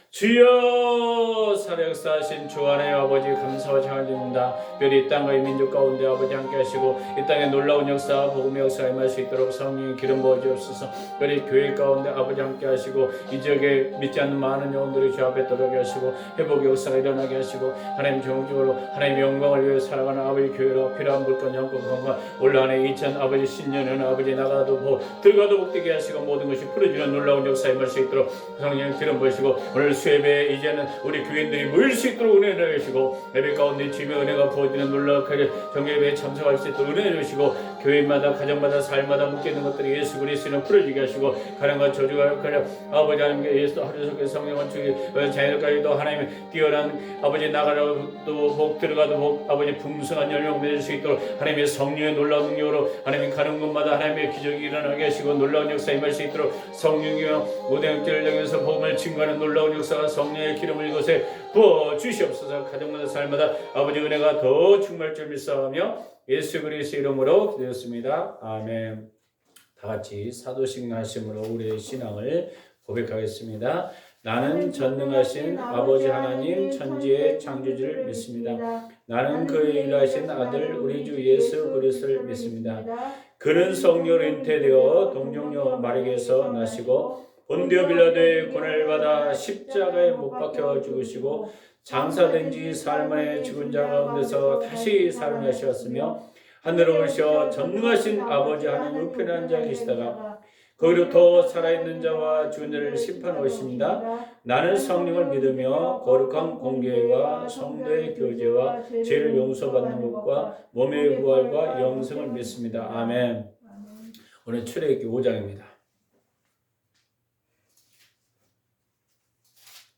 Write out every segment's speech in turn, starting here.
주여 살아 역사하신 주 안의 아버지 감사와 장을 드립니다. 별이 이 땅과 이 민족 가운데 아버지 함께 하시고 이 땅에 놀라운 역사 복음의 역사에 임할 수 있도록 성령의 기름 부어 주옵소서. 별이 교회 가운데 아버지 함께 하시고 이 지역에 믿지 않는 많은 영혼들이 주 앞에 들어오게 하시고 회복의 역사가 일어나게 하시고 하나님 전국적으로 하나님의 영광을 위해 살아가는 아버지 교회로 필요한 물건 영권 건강 올 한해 2000 아버지 신년에는 아버지 나가도 복 들어가도 복되게 하시고 모든 것이 풀어지는 놀라운 역사에 임할 수 있도록 성령의 기름 부으시고 오늘 수예배 이제는 우리 교인들이 모일 수 있도록 은혜를 주시고 예배 가운데 주님의 은혜가 부어지는 놀라운 정예배에 참석할 수 있도록 은혜를 주시고 교회마다 가정마다 삶마다 묶여있는 것들이 예수 그리스도는 풀어지게 하시고 가난과 저주가 아버지 하나님께 예수 하루 속에 성령을 주기 자녀들까지도 하나님의 뛰어난 아버지 나가라도 복 들어가도 복 아버지 풍성한 열명 맺을 수 있도록 하나님의 성령의 놀라운 능력으로 하나님이 가는 곳마다 하나님의 기적이 일어나게 하시고 놀라운 역사에 임할 수 있도록 성령이여 고대학교를 향해서 복음을 증거하는 놀라운 역사가 성령의 기름을 이곳에 부어 주시옵소서. 가정마다 삶마다 아버지 은혜가 더 충만할 줄 믿사오며 예수 그리스도 이름으로 기도했습니다. 아멘. 다 같이 사도식 말씀으로 우리의 신앙을 고백하겠습니다. 나는 전능하신 아버지 하나님 천지의 창조주를 믿습니다. 나는 그의 일하신 아들 우리 주 예수 그리스도를 믿습니다. 그는 성령으로 잉태되어 동정녀 마리아에서 나시고 본디오 빌라도의 고난을 받아 십자가에 못 박혀 죽으시고 장사된 지 사흘 만에 죽은 자 가운데서 다시 살아나셨으며 하늘에 오르셔 전능하신 아버지 하나님 우편에 앉아 계시다가 거기로부터 살아있는 자와 죽은 자를 심판하십니다. 나는 성령을 믿으며 거룩한 공교회와 성도의 교제와 죄를 용서받는 것과 몸의 부활과 영생을 믿습니다. 아멘. 오늘 출애굽기 5장입니다.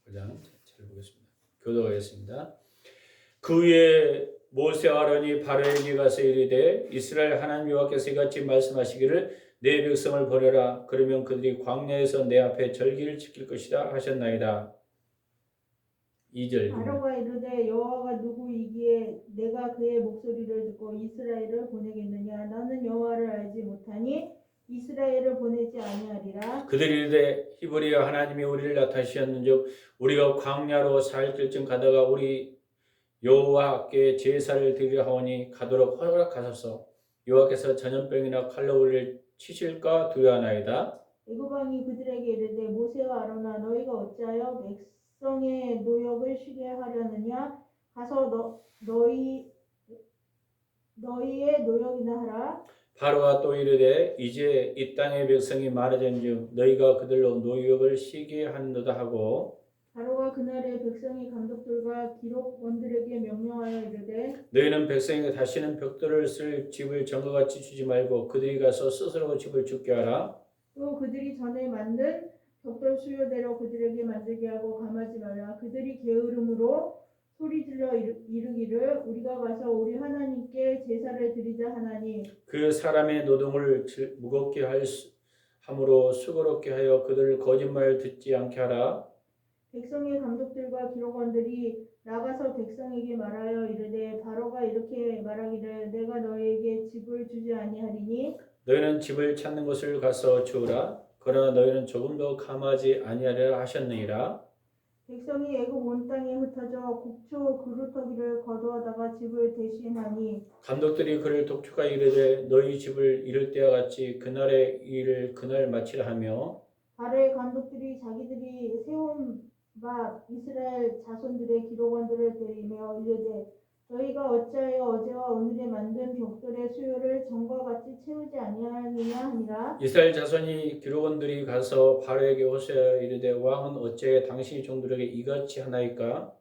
5장 잘 보겠습니다. 교도하겠습니다. 그 후에 모세와 아론이 바로에게 가서 이르되 이스라엘 하나님 여호와께서 이같이 말씀하시기를 내 백성을 보내라. 그러면 그들이 광야에서 내 앞에 절기를 지킬 것이다 하셨나이다. 2절 바로가 이르되 여호와가 누구이기에 내가 그의 목소리를 듣고 이스라엘을 보내겠느냐. 나는 여호와를 알지 못하니 이스라엘을 보내지 아니하리라. 그들이 이르되 히브리여 하나님이 우리를 나타내셨는즉 우리가 광야로 4일쯤 가다가 우리 여호와께 제사를 드리려 하오니 가도록 허락하소서. 여호와께서 전염병이나 칼로 우리를 치실까 두려워하나이다. 애굽 왕이 그들에게 이르되 모세와 아론아 너희가 어찌하여 백성의 노역을 쉬게 하려느냐. 가서 너희의 노역이나 하라. 바로가 또 이르되 이제 이 땅의 백성이 많아진즉 너희가 그들로 노역을 쉬게 하는도다 하고 바로가 그날에 백성의 감독들과 기록원들에게 명령하여 이르되 너희는 백성에게 다시는 벽돌을 쓸 집을 전과같이 주지 말고 그들이 가서 스스로 집을 짓게 하라. 또 그들이 전에 만든 벽돌 수요대로 그들에게 만들게 하고 감하지 말라. 그들이 게으름으로 소리질러 이르기를 우리가 가서 우리 하나님께 제사를 드리자 하나니 그 사람의 노동을 무겁게 함으로 수고롭게 하여 그들을 거짓말을 듣지 않게 하라. 백성의 감독들과 기록원들이 나가서 백성에게 말하여 이르되 바로가 이렇게 말하기를 내가 너희에게 집을 주지 아니하리니 너희는 집을 찾는 곳을 가서 주우라. 그러나 너희는 조금도 감하지 아니하리라 하셨느니라. 백성이 애굽 온 땅에 흩어져 곡초 그루터기를 거두어다가 집을 대신하니 감독들이 그를 독촉하여 이르되 너희 집을 이룰 때와 같이 그날의 일을 그날 마치라 하며 바로의 감독들이 자기들이 세운 바 이스라엘 자손들의 기록원들을 데리며 이르되 너희가 어찌하여 어제와 오늘에 만든 벽돌의 수요를 전과 같이 채우지 아니하느냐 하니라. 이스라엘 자손이 기록원들이 가서 바로에게 호소하여 이르되 왕은 어찌하여 당신의 종들에게 이같이 하나이까?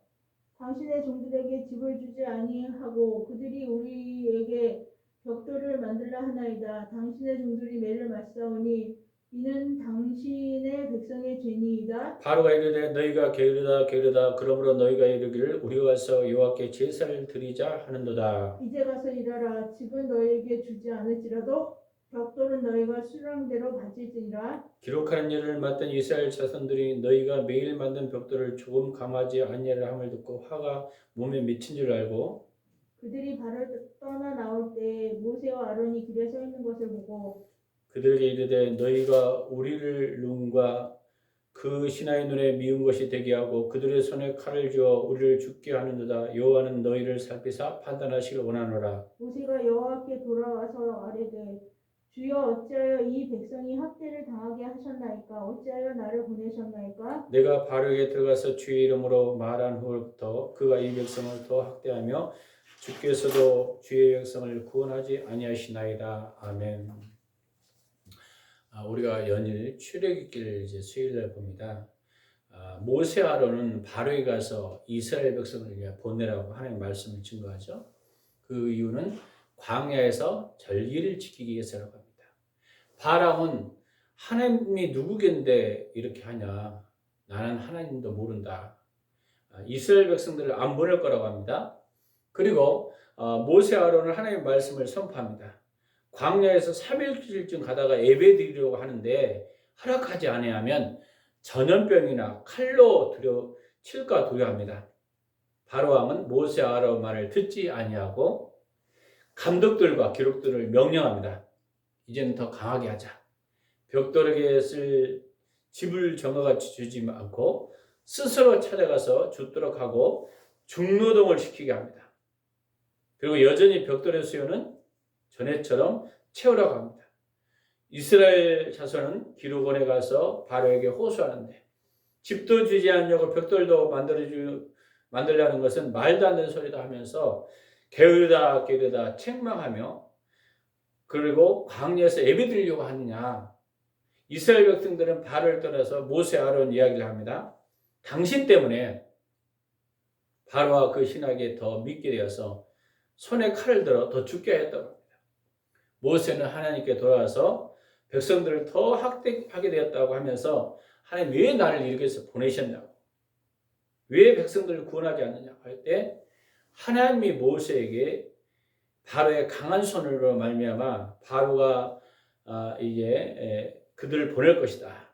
당신의 종들에게 집을 주지 아니하고 그들이 우리에게 벽돌을 만들라 하나이다. 당신의 종들이 매를 맞사오니 이는 당신의 백성의 죄니이다. 바로가 이르되 너희가 게으르다 그러므로 너희가 이르기를 우리가 가서 여호와께 제사를 드리자 하는도다. 이제 가서 일하라. 집은 너희에게 주지 않을지라도 벽돌은 너희가 수량대로 가질지니라. 기록하는 일을 맡은 이스라엘 자손들이 너희가 매일 만든 벽돌을 조금 감하지 아니하리라 함을 듣고 화가 몸에 미친 줄 알고 그들이 발을 떠나 나올 때에 모세와 아론이 길에 서 있는 것을 보고 그들에게 이르되 너희가 우리를 누군가 그 신하의 눈에 미운 것이 되게 하고 그들의 손에 칼을 주어 우리를 죽게 하는도다. 여호와는 너희를 살피사 판단하시길 원하노라. 모세가 여호와께 돌아와서 아뢰되 주여 어찌하여 이 백성이 학대를 당하게 하셨나이까? 어찌하여 나를 보내셨나이까? 내가 바로에게 들어가서 주의 이름으로 말한 후부터 그가 이 백성을 더 학대하며 주께서도 주의 백성을 구원하지 아니하시나이다. 아멘. 우리가 연일 출애굽기를 이제 수요일날 봅니다. 모세 아론은 바로에 가서 이스라엘 백성을 보내라고 하나님 말씀을 증거하죠. 그 이유는 광야에서 절기를 지키기 위해서라고 합니다. 바람은 하나님이 누구겠는데 이렇게 하냐? 나는 하나님도 모른다. 이스라엘 백성들을 안 보낼 거라고 합니다. 그리고 모세 아론은 하나님의 말씀을 선포합니다. 광야에서 3일쯤 가다가 예배드리려고 하는데 허락하지 아니하면 전염병이나 칼로 칠까 두려워합니다. 바로 왕은 모세 아론 말을 듣지 아니하고 감독들과 기록들을 명령합니다. 이제는 더 강하게 하자. 벽돌에게 쓸 집을 정화같이 주지 않고 스스로 찾아가서 죽도록 하고 중노동을 시키게 합니다. 그리고 여전히 벽돌의 수요는 전에처럼 채우라고 합니다. 이스라엘 자손은 기르곤에 가서 바로에게 호소하는데 집도 주지 않냐고 벽돌도 만들려는 것은 말도 안 되는 소리다 하면서 게으르다 책망하며 그리고 광야에서 예배드리려고 하느냐. 이스라엘 백성들은 바로를 떠나서 모세 아론 이야기를 합니다. 당신 때문에 바로와 그 신하에게 더 믿게 되어서 손에 칼을 들어 더 죽게 했다고 합니다. 모세는 하나님께 돌아와서 백성들을 더 학대하게 되었다고 하면서 하나님 왜 나를 이렇게 해서 보내셨냐고, 왜 백성들을 구원하지 않느냐고 할 때 하나님이 모세에게 바로의 강한 손으로 말미암아 바로가 이제 그들을 보낼 것이다.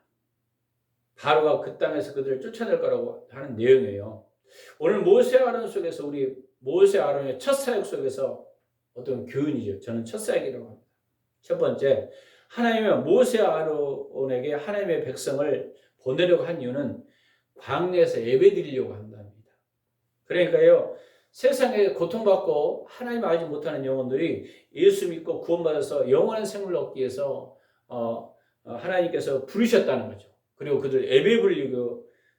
바로가 그 땅에서 그들을 쫓아낼 거라고 하는 내용이에요. 오늘 모세 아론 속에서 우리 모세 아론의 첫 사역 속에서 어떤 교훈이죠. 저는 첫 사역이라고 합니다. 첫 번째, 하나님은 모세 아론에게 하나님의 백성을 보내려고 한 이유는 광야에서 예배드리려고 한답니다. 그러니까요, 세상에 고통받고 하나님 알지 못하는 영혼들이 예수 믿고 구원받아서 영원한 생명을 얻기 위해서 하나님께서 부르셨다는 거죠. 그리고 그들 예배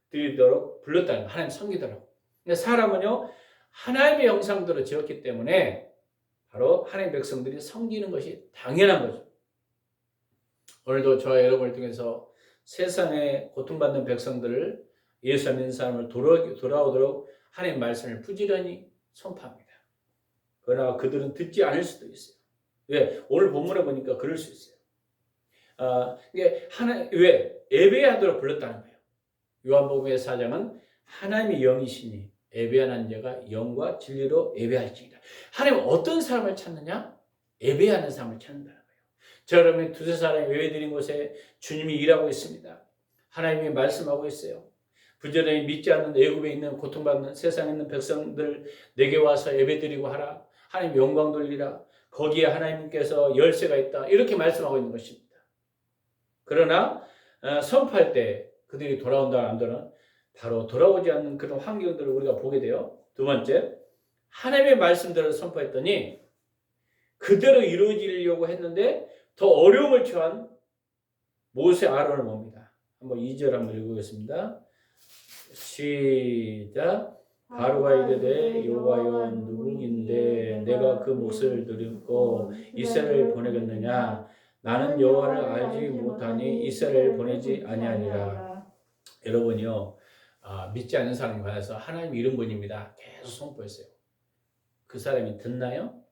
드리도록 불렀다는 거예요. 하나님 섬기더라고. 근데 사람은요, 하나님의 형상대로 지었기 때문에 바로 하나님의 백성들이 섬기는 것이 당연한 거죠. 오늘도 저와 여러분을 통해서 세상에 고통받는 백성들을 예수 믿는 사람을 돌아오도록 하나님의 말씀을 부지런히 선포합니다. 그러나 그들은 듣지 않을 수도 있어요. 왜? 오늘 본문에 보니까 그럴 수 있어요. 이게 왜? 예배하도록 불렀다는 거예요. 요한복음의 4장은 하나님의 영이시니 예배하는 자가 영과 진리로 예배할지니라. 하나님은 어떤 사람을 찾느냐? 예배하는 사람을 찾는다는 거예요. 저 여러분이 두세 사람이 예배드린 곳에 주님이 일하고 있습니다. 하나님이 말씀하고 있어요. 부지런히 믿지 않는 애굽에 있는 고통받는 세상에 있는 백성들 내게 와서 예배드리고 하라. 하나님 영광 돌리라. 거기에 하나님께서 열쇠가 있다. 이렇게 말씀하고 있는 것입니다. 그러나 선포할 때 그들이 돌아온다 안 돌아오나 바로 돌아오지 않는 그런 환경들을 우리가 보게 돼요. 두 번째, 하나님의 말씀대로 선포했더니 그대로 이루어지려고 했는데 더 어려움을 처한 모세 아론을 봅니다. 한번 2절 한번 읽어보겠습니다. 시작. 바로가 이르되 여호와여 누구인데 내가 그 몫을 드리고 이스라엘을 보내겠느냐. 나는 여호와를 알지 못하니 이스라엘을 보내지 아니하니라. 여러분이요, 믿지 않는 사람에 관해서 하나님 이런 분입니다. 계속 선포했어요. 그 사람이 듣나요?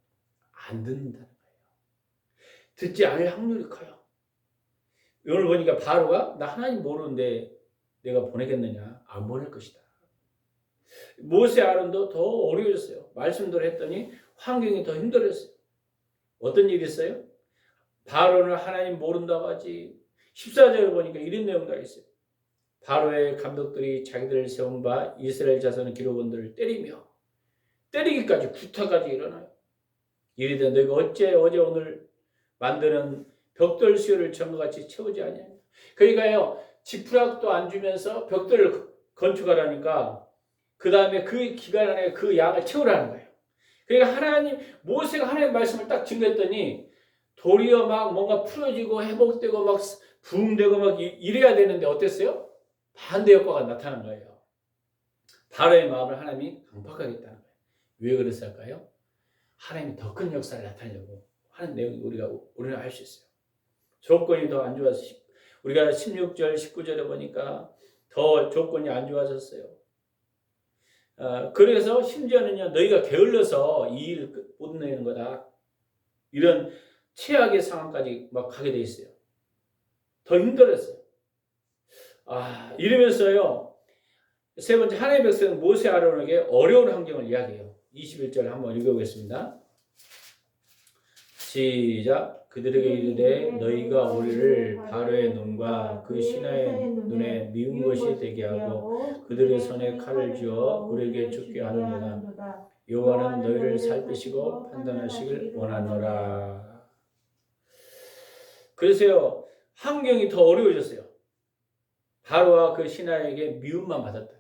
안 듣는다는 거예요. 듣지 않을 확률이 커요. 오늘 보니까 바로가 나 하나님 모르는데 내가 보내겠느냐? 안 보낼 것이다. 모세 아론도 더 어려워졌어요. 말씀대로 했더니 환경이 더 힘들었어요. 어떤 일이 있어요? 바로는 하나님 모른다고 하지. 14절을 보니까 이런 내용도 있어요. 바로의 감독들이 자기들을 세운 바 이스라엘 자손의 기록원들을 때리기까지 구타까지 일어나요. 이르되 너희가 어째 오늘 만드는 벽돌 수요를 전과같이 채우지 아니하냐. 그러니까요, 지푸라기도 안 주면서 벽돌을 건축하라니까 그 다음에 그 기간 안에 그 양을 채우라는 거예요. 그러니까 모세가 하나님의 말씀을 딱 증거했더니 도리어 막 뭔가 풀어지고 회복되고 막 부흥되고 막 이래야 되는데 어땠어요? 반대 효과가 나타난 거예요. 바로의 마음을 하나님이 강팍하겠다는 거예요. 왜 그랬을까요? 하나님이 더 큰 역사를 나타내려고 하는 내용이 우리는 알 수 있어요. 조건이 더 안 좋아서 우리가 16절, 19절에 보니까 더 조건이 안 좋아졌어요. 그래서 심지어는요, 너희가 게을러서 이 일을 못 내는 거다. 이런 최악의 상황까지 막 가게 돼 있어요. 더 힘들었어요. 이러면서요, 세 번째, 하나님의 백성은 모세 아론에게 어려운 환경을 이야기해요. 21절 한번 읽어보겠습니다. 시작. 그들에게 이르되 너희가 우리를 바로의 눈과 그 신하의 눈에 미운 것이 되게 하고 그들의 손에 칼을 쥐어 우리에게 죽게 하는도다. 여호와는 너희를 살피시고 판단하시길 원하노라. 그래서요, 환경이 더 어려워졌어요. 바로와 그 신하에게 미움만 받았다.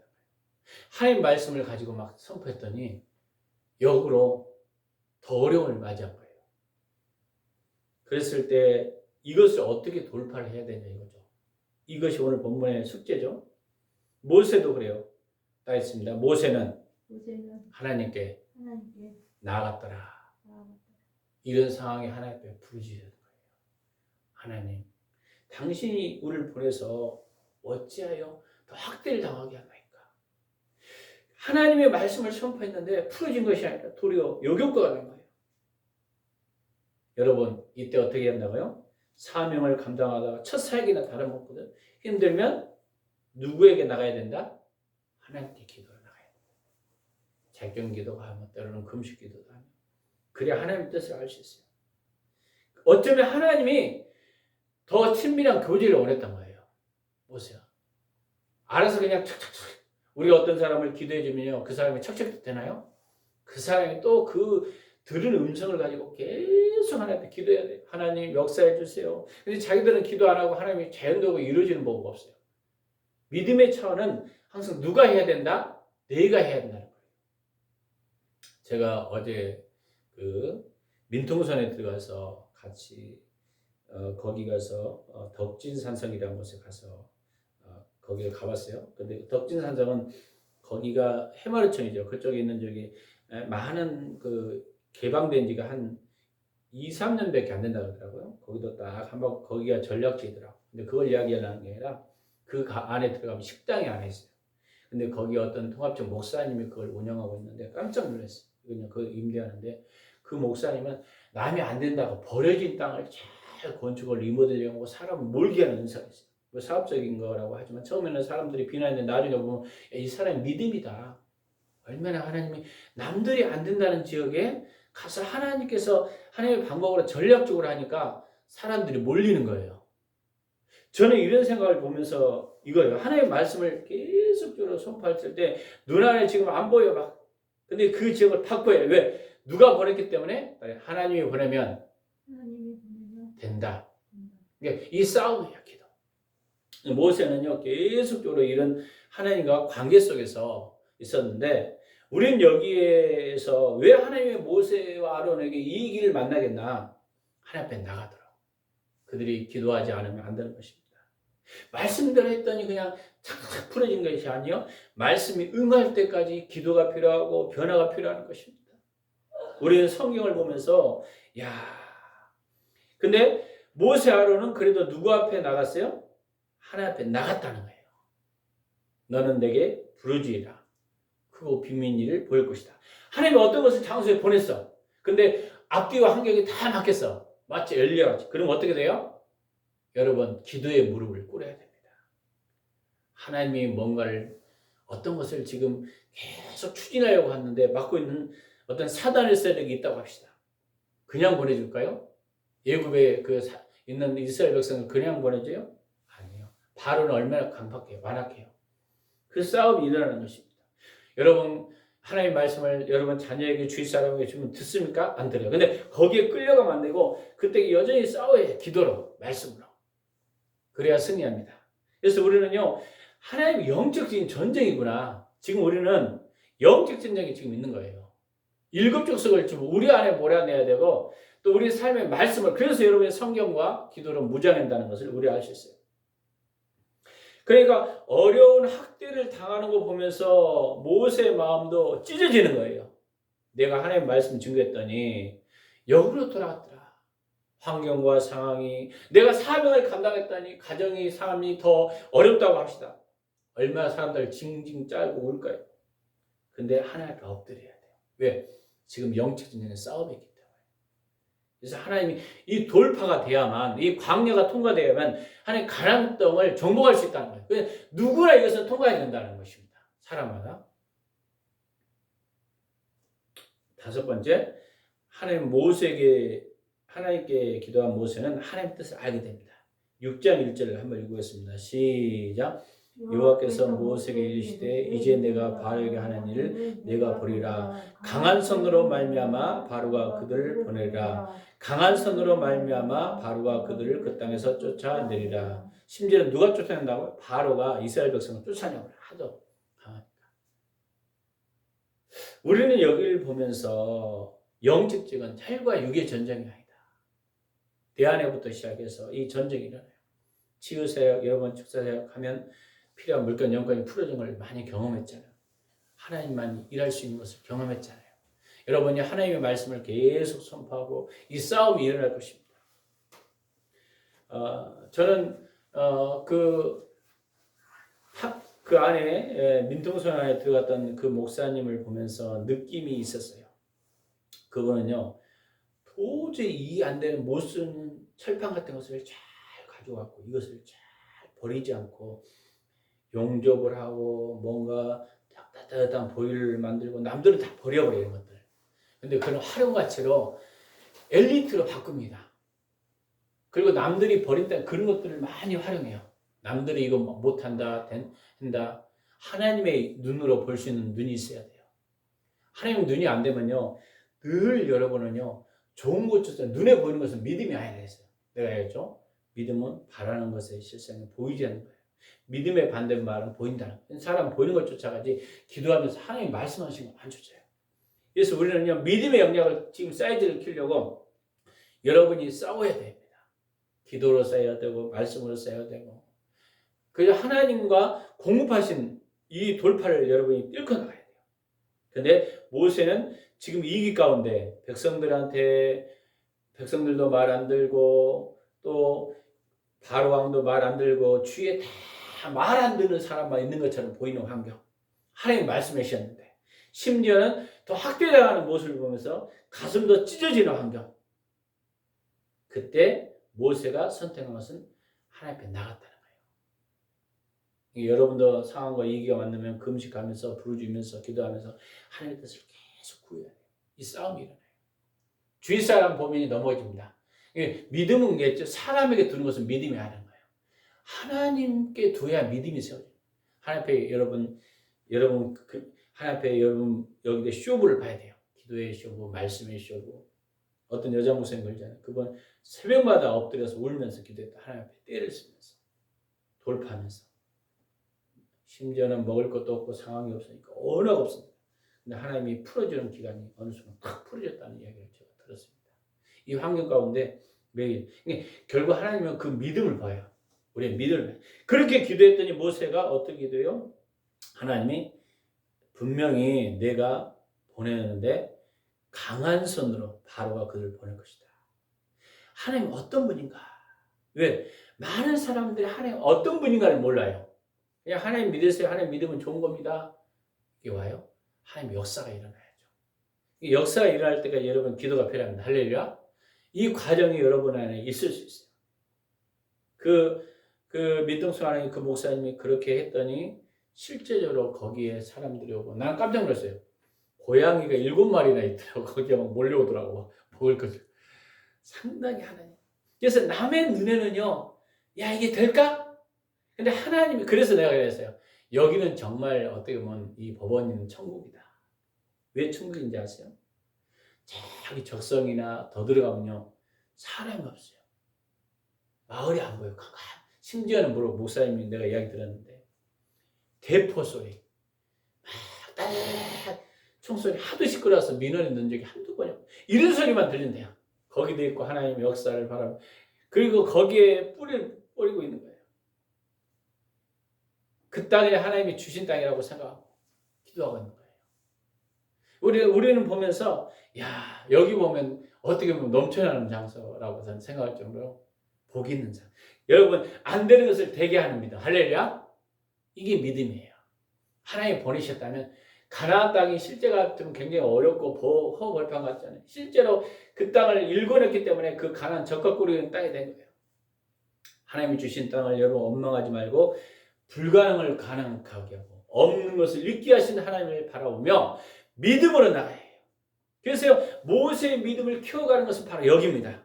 하나님 말씀을 가지고 막 선포했더니 역으로 더 어려움을 맞이한 거예요. 그랬을 때 이것을 어떻게 돌파를 해야 되냐 이거죠. 이것이 오늘 본문의 숙제죠. 모세도 그래요. 다 했습니다. 모세는 하나님께 나아갔더라. 이런 상황에 하나님 앞에 부르짖는 거예요. 하나님, 당신이 우리를 보내서 어찌하여 더 학대를 당하게 하나이까? 하나님의 말씀을 선포했는데 풀어진 것이 아니라 도리어 역효과가 난 거예요. 여러분, 이때 어떻게 한다고요? 사명을 감당하다가 첫 사역이나 다름없거든. 힘들면 누구에게 나가야 된다? 하나님께 기도를 나가야 된다. 작경 기도가 하면 때로는 금식 기도도 하면 그래야 하나님의 뜻을 알 수 있어요. 어쩌면 하나님이 더 친밀한 교제를 원했던 거예요. 보세요. 알아서 그냥 척척척 우리가 어떤 사람을 기도해 주면요, 그 사람이 척척 되나요? 그 사람이 또 그 들은 음성을 가지고 계속 하나님께 기도해야 돼요. 하나님 역사해 주세요. 근데 자기들은 기도 안 하고 하나님이 자연적으로 이루어지는 법은 없어요. 믿음의 차원은 항상 누가 해야 된다? 내가 해야 된다는 거예요. 제가 어제 그 민통선에 들어가서 같이 거기 가서 덕진산성이라는 곳에 가서 거기에 가봤어요. 근데 덕진산성은 거기가 해마루천이죠. 그쪽에 있는 저기 많은 그 개방된 지가 한 2, 3년밖에 안 된다고 하더라고요. 거기도 딱 한번 거기가 전략지더라고. 근데 그걸 이야기하려는 게 아니라 그 안에 들어가면 식당이 안에 있어요. 근데 거기 어떤 통합적 목사님이 그걸 운영하고 있는데 깜짝 놀랐어요. 그냥 그 임대하는데 그 목사님은 남이 안 된다고 버려진 땅을 잘 건축을 리모델링하고 사람을 몰게 하는 은사가 있어요. 뭐 사업적인 거라고 하지만 처음에는 사람들이 비난했는데 나중에 보면 이 사람이 믿음이다. 얼마나 하나님이 남들이 안 된다는 지역에 가서 하나님께서 하나님의 방법으로 전략적으로 하니까 사람들이 몰리는 거예요. 저는 이런 생각을 보면서 이거예요. 하나님의 말씀을 계속적으로 선포할 때 눈안에 지금 안 보여 막. 근데 그 지역을 바꿔야 해. 왜? 누가 보냈기 때문에? 하나님이 보내면 된다. 그러니까 이 싸움이야, 기도. 모세는요, 계속적으로 이런 하나님과 관계 속에서 있었는데, 우리는 여기에서 왜 하나님의 모세와 아론에게 이 길을 만나겠나? 하나님 앞에 나가더라고. 그들이 기도하지 않으면 안 되는 것입니다. 말씀대로 했더니 그냥 착착 풀어진 것이 아니요. 말씀이 응할 때까지 기도가 필요하고 변화가 필요한 것입니다. 우리는 성경을 보면서 근데 모세 아론은 그래도 누구 앞에 나갔어요? 하나님 앞에 나갔다는 거예요. 너는 내게 부르짖으라. 크고 비밀 일을 보일 것이다. 하나님이 어떤 것을 장소에 보냈어. 근데 앞뒤와 환경이 다 바뀌었어. 마치 엘리야같이. 그럼 어떻게 돼요? 여러분, 기도의 무릎을 꿇어야 됩니다. 하나님이 뭔가를 어떤 것을 지금 계속 추진하려고 하는데 막고 있는 어떤 사단의 세력이 있다고 합시다. 그냥 보내줄까요? 예굽에 있는 이스라엘 백성을 그냥 보내줘요? 아니에요. 바로는 얼마나 강팍해요. 완악해요. 그 싸움이 일어나는 것입니다. 여러분, 하나님의 말씀을 여러분 자녀에게 주위 사람에게 주면 듣습니까? 안 들어요. 근데 거기에 끌려가면 안 되고 그때 여전히 싸워야 해요. 기도로, 말씀으로. 그래야 승리합니다. 그래서 우리는요, 하나님의 영적인 전쟁이구나. 지금 우리는 영적 전쟁이 지금 있는 거예요. 일곱 족속을 지금 우리 안에 몰아내야 되고, 또 우리 삶의 말씀을, 그래서 여러분의 성경과 기도로 무장한다는 것을 우리 알 수 있어요. 그러니까 어려운 학대를 당하는 거 보면서 모세의 마음도 찢어지는 거예요. 내가 하나님의 말씀 증거했더니 역으로 돌아갔더라. 환경과 상황이, 내가 사명을 감당했더니 가정이, 삶이 더 어렵다고 합시다. 얼마나 사람들 징징 짜고 울까요? 근데 하나님 앞에 엎드려야 돼요. 왜? 지금 영적 전쟁의 싸움이 있기 때문에. 그래서 하나님이 이 돌파가 돼야만, 이 광야가 통과되야만 하나님 가나안 땅을 정복할 수 있다는 거예요. 누구나 이것을 통과해야 된다는 것입니다. 사람마다. 다섯 번째, 하나님께 기도한 모세는 하나님의 뜻을 알게 됩니다. 6장 1절을 한번 읽겠습니다. 시작. 여호와께서 모세에게 이르시되 이제 내가 바로에게 하는 일을 내가 보리라. 강한 손으로 말미암아 바로가 그들을 보내리라. 강한 손으로 말미암아 바로가 그들을 그 땅에서 쫓아내리라. 심지어 누가 쫓아낸다고요? 바로가 이스라엘 백성을 쫓아내고 하도 강하니까. 우리는 여기를 보면서 영적적인 혈과 육의 전쟁이 아니다. 대안에부터 시작해서 이 전쟁이 일어나요. 치유사역, 여러분 축사사역 하면 필요한 물건, 영권이 풀어진 걸 많이 경험했잖아요. 하나님만 일할 수 있는 것을 경험했잖아요. 여러분이 하나님의 말씀을 계속 선포하고 이 싸움이 일어날 것입니다. 저는 그 안에 민통선 안에 들어갔던 그 목사님을 보면서 느낌이 있었어요. 그거는요, 도저히 이해 안 되는 못 쓰는 철판 같은 것을 잘 가져왔고 이것을 잘 버리지 않고 용접을 하고 뭔가 따뜻한 보일러를 만들고 남들은 다 버려버려요, 것들. 근데 그런 활용 가치로 엘리트로 바꿉니다. 그리고 남들이 버린다 그런 것들을 많이 활용해요. 남들이 이거 못한다, 한다. 하나님의 눈으로 볼 수 있는 눈이 있어야 돼요. 하나님의 눈이 안 되면요, 늘 여러분은요, 좋은 것조차 눈에 보이는 것은 믿음이 아니라 했어요. 내가 알겠죠? 믿음은 바라는 것의 실상이 보이지 않는 거예요. 믿음의 반대말은 보인다는 거예요. 사람 보이는 것 쫓아가지 기도하면서 하나님 말씀하신 거 안 쫓아요. 그래서 우리는요, 믿음의 영역을 지금 사이즈를 키우려고 여러분이 싸워야 됩니다. 기도로 싸워야 되고 말씀으로 싸워야 되고, 그래서 하나님과 공급하신 이 돌파를 여러분이 뚫고 나가야 돼요. 근데 모세는 지금 위기 가운데 백성들도 말 안 들고 또 바로 왕도 말 안 들고 주위에 다 말 안 듣는 사람만 있는 것처럼 보이는 환경. 하나님 말씀하셨는데 심지어는 더 학대당하는 모습을 보면서 가슴도 찢어지는 환경. 그때 모세가 선택한 것은 하나님 앞에 나갔다는 거예요. 여러분도 상황과 위기가 만나면 금식하면서 부르짖으면서 기도하면서 하나님의 뜻을 계속 구해야 돼요. 이 싸움이 일어나요. 주위 사람 보면 넘어집니다. 믿음은 사람에게 두는 것은 믿음이 아닌 거예요. 하나님께 두어야 믿음이 세워져요. 하나님 앞에 여러분 하나님 앞에 여러분 여기에 쇼부를 봐야 돼요. 기도의 쇼부, 말씀의 쇼부. 어떤 여자 목사님 그러잖아요. 그분 새벽마다 엎드려서 울면서 기도했다. 하나님 앞에 때를 쓰면서 돌파하면서. 심지어는 먹을 것도 없고 상황이 없으니까 언어가 없습니다. 근데 하나님이 풀어주는 기간이 어느 순간 탁 풀어졌다는 이야기를 제가 들었습니다. 이 환경 가운데 매일 결국 하나님은 그 믿음을 봐요. 우리의 믿음을 봐요. 그렇게 기도했더니 모세가 어떻게 기도해요? 하나님이 분명히 내가 보내는데 강한 손으로 바로가 그들을 보낼 것이다. 하나님 어떤 분인가? 왜? 많은 사람들이 하나님 어떤 분인가를 몰라요. 그냥 하나님 믿으세요. 하나님 믿으면 좋은 겁니다. 이게 와요. 하나님 역사가 일어나야죠. 이 역사가 일어날 때까지 여러분 기도가 필요합니다. 할렐루야. 이 과정이 여러분 안에 있을 수 있어요. 그 민동수 하나님 그 목사님이 그렇게 했더니 실제적으로 거기에 사람들이 오고 나는 깜짝 놀랐어요. 고양이가 7마리나 있더라고. 거기에 막 몰려오더라고. 먹을 것을. 상당히 하나님. 그래서 남의 눈에는요, 야 이게 될까? 근데 하나님이, 그래서 내가 그랬어요. 여기는 정말 어떻게 보면 이 법원은 천국이다. 왜 천국인지 아세요? 저기 적성이나 더 들어가면요, 사람이 없어요. 마을이 안 보여요. 심지어는 목사님이 내가 이야기 들었는데 대포 소리 막 총소리 하도 시끄러워서 민원이 넣은 적이 한두 번이고 이런 소리만 들린대요. 거기도 있고 하나님의 역사를 바라보고 그리고 거기에 뿌리를 뿌리고 있는 거예요. 그 땅이 하나님이 주신 땅이라고 생각하고 기도하고 있는 거예요. 우리는 보면서 야 여기 보면 어떻게 보면 넘쳐나는 장소라고 저는 생각할 정도로 복 있는 장소. 여러분 안 되는 것을 되게 하는 믿음. 할렐루야. 이게 믿음이에요. 하나님이 보내셨다면 가나안 땅이 실제 같으면 굉장히 어렵고 허벌판 같잖아요. 실제로 그 땅을 일궈냈기 때문에 그 가나안 적각구리는 땅이 된 거예요. 하나님이 주신 땅을 여러분 원망하지 말고 불가능을 가능하게 하고 없는 것을 있게 하신 하나님을 바라보며 믿음으로 나가야 해요. 그래서 모세의 믿음을 키워가는 것은 바로 여기입니다.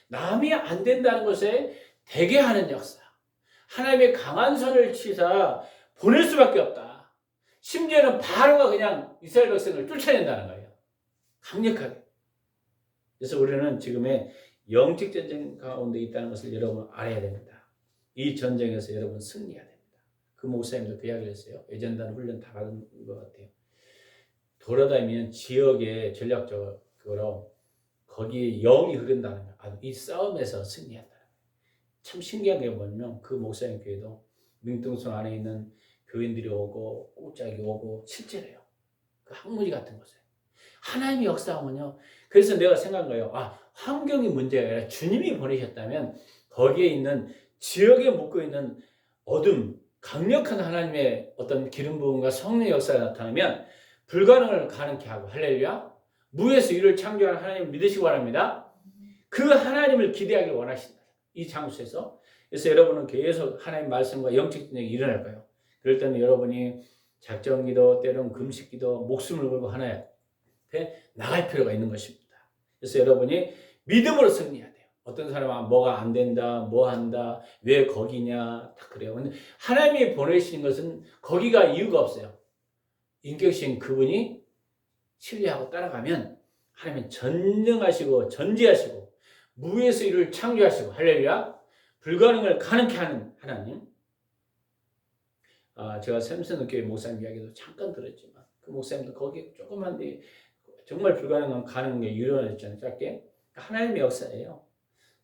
남이 안 된다는 것에 되게 하는 역사. 하나님의 강한 손을 치사 보낼 수밖에 없다. 심지어는 바로가 그냥 이스라엘 백성을 쫓아낸다는 거예요. 강력하게. 그래서 우리는 지금의 영적 전쟁 가운데 있다는 것을 여러분 알아야 됩니다. 이 전쟁에서 여러분 승리해야 됩니다. 그 목사님도 그 이야기를 했어요. 예전단 훈련 다 받은 것 같아요. 돌아다니면 지역의 전략적으로 거기에 영이 흐른다는 거예요. 이 싸움에서 승리한다는 거예요. 참 신기한 게 뭐냐면 그 목사님 교회도 민통성 안에 있는 교인들이 오고 꽃짝이 오고 실제로요. 그 항무지 같은 곳에 하나님의 역사하면요. 그래서 내가 생각한 거예요. 환경이 문제가 아니라 주님이 보내셨다면 거기에 있는 지역에 묻고 있는 어둠, 강력한 하나님의 어떤 기름 부음과 성령의 역사가 나타나면 불가능을 가능케 하고 할렐루야. 무에서 유를 창조한 하나님을 믿으시기 바랍니다. 그 하나님을 기대하길 원하신다. 이 장소에서. 그래서 여러분은 계속 하나님 말씀과 영적 전쟁이 일어날 거예요. 그럴 때는 여러분이 작정기도 때로는 금식기도 목숨을 걸고 하나님 앞에 나갈 필요가 있는 것입니다. 그래서 여러분이 믿음으로 승리해야 돼요. 어떤 사람은 뭐가 안 된다, 뭐 한다, 왜 거기냐 다 그래요. 근데 하나님이 보내시는 것은 거기가 이유가 없어요. 인격신 그분이 신뢰하고 따라가면 하나님은 전능하시고 전지하시고 무에서 이를 창조하시고 할렐루야 불가능을 가능케 하는 하나님. 제가 샘슨 교회 목사님 이야기도 잠깐 들었지만 그 목사님도 거기 조그만 데 정말 불가능한 가능한 게 유연했잖아요. 짧게 하나님의 역사예요.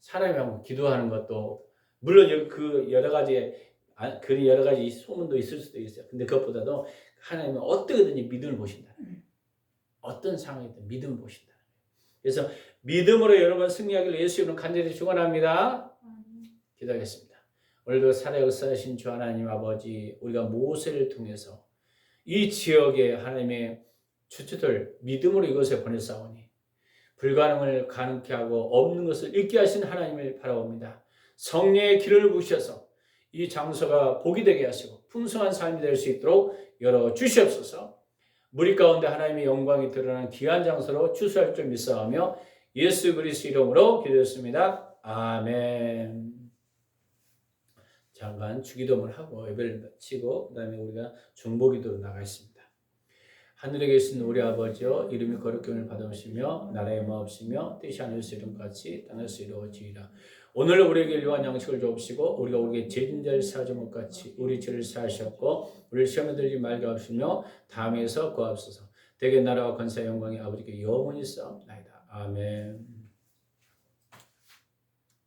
사람이 한번 기도하는 것도 물론 그 여러 가지 소문도 있을 수도 있어요. 근데 그것보다도 하나님은 어떻게든지 믿음을 보신다는 거예요. 어떤 상황이든 믿음을 보신다는 거예요. 그래서 믿음으로 여러분 승리하기를 예수 이름으로 간절히 축원합니다. 기도하겠습니다. 오늘도 살아 역사하신 주 하나님 아버지, 우리가 모세를 통해서 이 지역에 하나님의 주처들 믿음으로 이것에 보냈사오니 불가능을 가능케 하고 없는 것을 있게 하신 하나님을 바라봅니다. 성령의 기름을 부으셔서 이 장소가 복이 되게 하시고 풍성한 삶이 될 수 있도록 열어 주시옵소서. 무리 가운데 하나님의 영광이 드러나는 귀한 장소로 추수할 줄 믿사오며 예수 그리스도 이름으로 기도했습니다. 아멘. 잠깐 주기도문을 하고 예배를 마치고 그 다음에 우리가 중보기도로 나가겠습니다. 하늘에 계신 우리 아버지여 이름이 거룩히 받으시며 나라의 마옵시며 뜻이 하늘에서 이룬같이 땅에서 이루어지이다. 오늘 우리에게 일용할 양식을 주옵시고 우리가 우리에게 죄진자를 사하지 못 같이 우리 죄를 사하셨고 우리를 시험에 들지 말게 하시며 다음에서 구하옵소서. 대개 나라와 권세 영광이 아버지께 영원히 쌓옵나이다. 아멘.